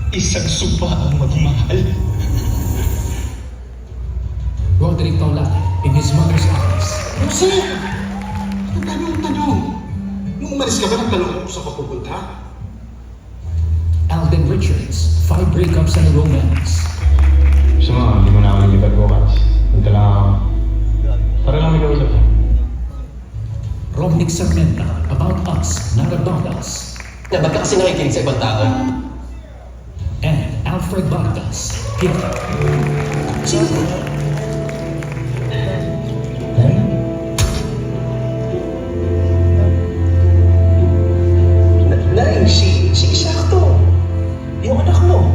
Isang sumpa ang magmahal. Roderick Paulate in his mother's arms. Jose! Tanong. Nung umalis ka ba ng talong ko sa papupunta? Alden Richards, 5 breakups and a romance. Gusto mo, hindi mo na ako lilipat bukas. Punta lang ako. Para lang may kausap. Romnick Sarmenta, about us, not about us. Na ba't ka kasi nakikinig sa ibang tao? And Alfred Vargas, Peter. Sino ko? Nay, si Isakto. Yung anak mo.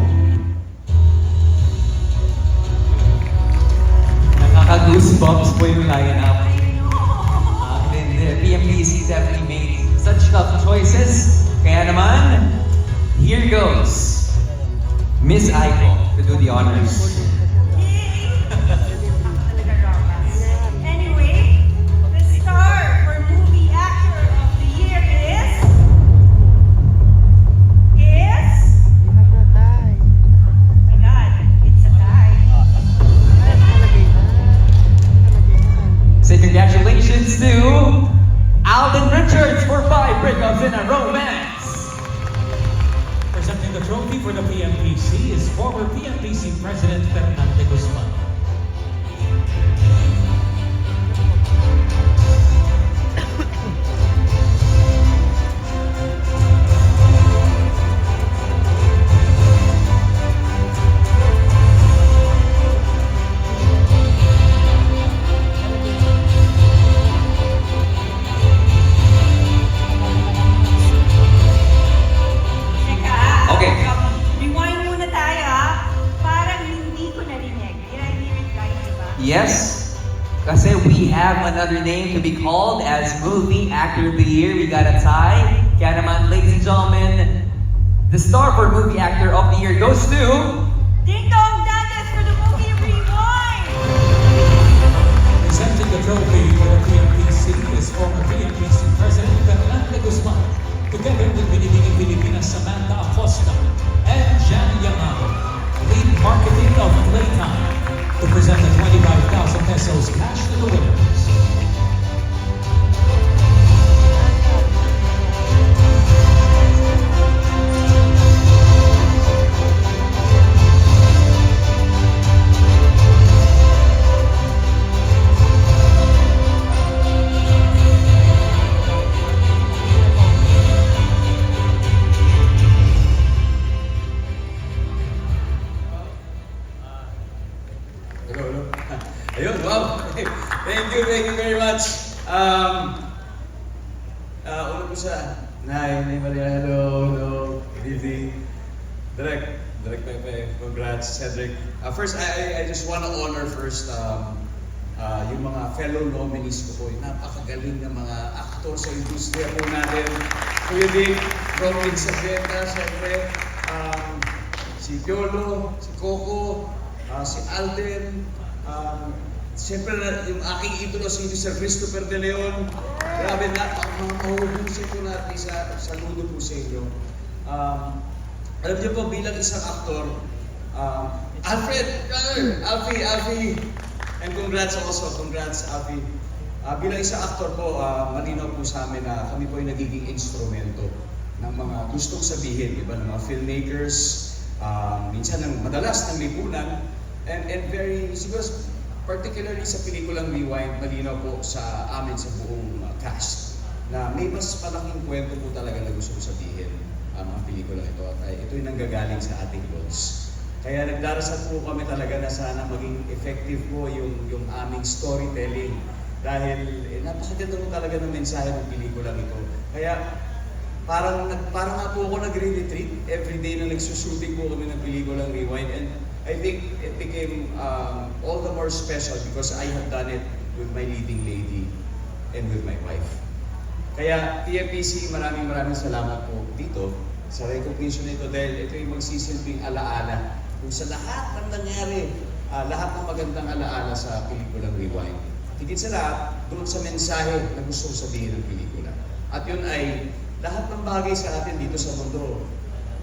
Nakaka-goosebumps po yung lineup. The PMPC definitely made such tough choices. Kaya naman, here goes Miss Aiko to do the honors. Anyway, the star for movie actor of the year is. Oh my God, it's a tie. Say congratulations to Alden Richards for 5 breakups in a romance. Presenting the trophy for the PMPC is former PMPC President Fernando Guzman. Teka, Okay. rewind muna tayo ha. Parang hindi ko narinig. Did I hear it right, diba? Yes, kasi we have another name to be called as Movie Actor of the Year. We got a tie. Kaya naman, ladies and gentlemen, the star for Movie Actor of the Year goes to... Ding Dong Dantes for the movie Rewind! Presenting the trophy for the PMPC is former PMPC President Fernando Guzman, together with Binibining Pilipinas Samantha Acosta and Jan Yamato, lead marketing of Playtime, to present the 25,000 pesos cash to the winners. Hello. Ayun, wow. Thank you very much. Una po sa Nay Maria, hello. Good evening. Direk Pepe, congrats, Cedric. First, I just want to honor first yung mga fellow nominees ko po. Yung napakagaling na mga aktor sa industriya po natin. Kuya Dick, Robin Sabeta, siyempre, si Piolo, si Coco, si Alden, siyempre yung aking idolo si Sir Christopher De Leon. Grabe na, mga mahuhusay ko natin saludo po sa inyo. Alam niyo po, bilang isang aktor, Alfie, and congrats, Alfie. Bilang isang aktor po, malinaw po sa amin na kami po ay nagiging instrumento ng mga gustong sabihin, di ba, ng mga filmmakers, minsan madalas ng lipunan, and very, siguro, particularly sa pelikulang Rewind, malinaw po sa amin sa buong cast na may mas malaking kwento po talaga na gusto ko sabihin ang pelikula ito. At ito'y nanggagaling sa ating goals. Kaya nagdarasal po kami talaga na sana maging effective po yung aming storytelling. Dahil napakaganda po talaga ng mensahe ng pelikulang ito. Kaya parang nga po ako nagre-retreat every day na nagsushooting po kami ng pelikulang Rewind. And I think it became all the more special because I have done it with my leading lady and with my wife. Kaya TFPC, maraming salamat po dito sa recognition nito dahil ito yung magsisilbing alaala kung sa lahat ng nangyari, lahat ng magandang alaala sa pelikulang Rewind. Higit sa lahat, doon sa mensahe na gusto kong sabihin ng pelikula. At yun ay lahat ng bagay sa atin dito sa mundo,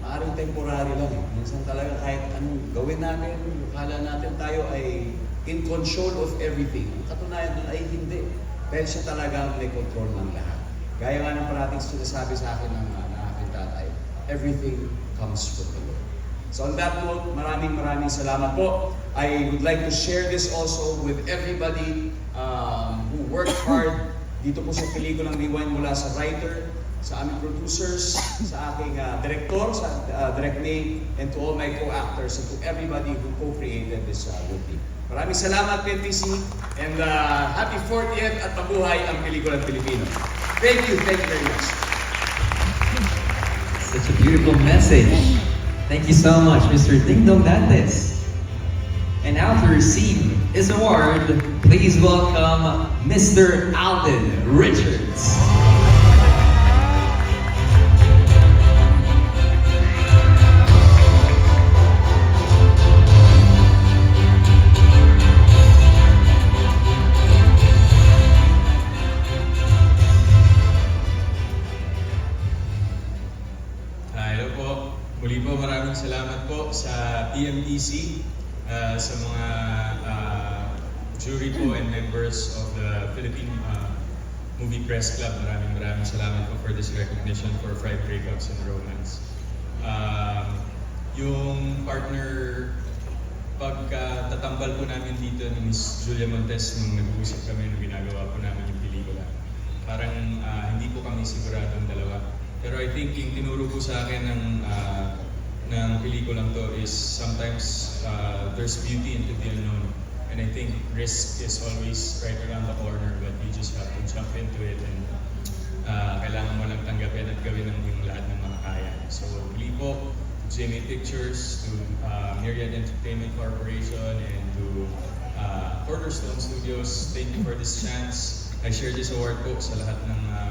maaaring talagang temporary lang. Minsan talaga kahit anong gawin natin, akala natin tayo ay in control of everything. Ang katunayan doon ay hindi. Dahil siya talaga may control ng lahat. Gaya nga ng parating sinasabi sa akin ng aking tatay, everything comes from the Lord. So on that note, maraming salamat po. I would like to share this also with everybody who worked hard dito po sa pelikulang Rewind, mula sa writer, sa aming producers, sa aking director, sa Direct May, and to all my co-actors and to everybody who co-created this movie. Maraming salamat, PNPC, and happy 40th at mabuhay ang pelikulang Pilipino. Thank you very much. Such a beautiful message. Thank you so much, Mr. Ding Dong Dantes. And now to receive his award, please welcome Mr. Alden Richards. Hello po. Muli po maraming salamat po sa PMDC, sa mga jury po and members of the Philippine Movie Press Club. Maraming salamat po for this recognition for Fried Breakups and Romance. Yung partner, pagkatatambal po namin dito ni Miss Julia Montes nung nag-uusap kami nung ginagawa po namin yung pelikula, parang hindi po kami siguradong dalawa. Pero I think yung tinuro po sa akin ng pelikulang to is sometimes there's beauty into the unknown. And I think risk is always right around the corner, but you just have to jump into it and kailangan mo lang tanggapin at gawin ang yung lahat ng makakaya. So muli po, to Jimmy Pictures, to Myriad Entertainment Corporation, and to Cornerstone Studios, thank you for this chance. I share this award po sa lahat ng mga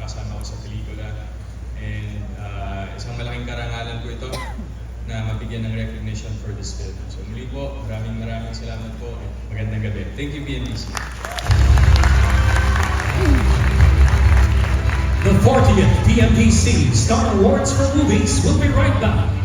kasama ko sa pelikula. And isang malaking karangalan po ito na mabigyan ng recognition for this film. So muli po, maraming salamat po at magandang gabi. Thank you, PNPC. The 40th PMPC Star Awards for Movies will be right back.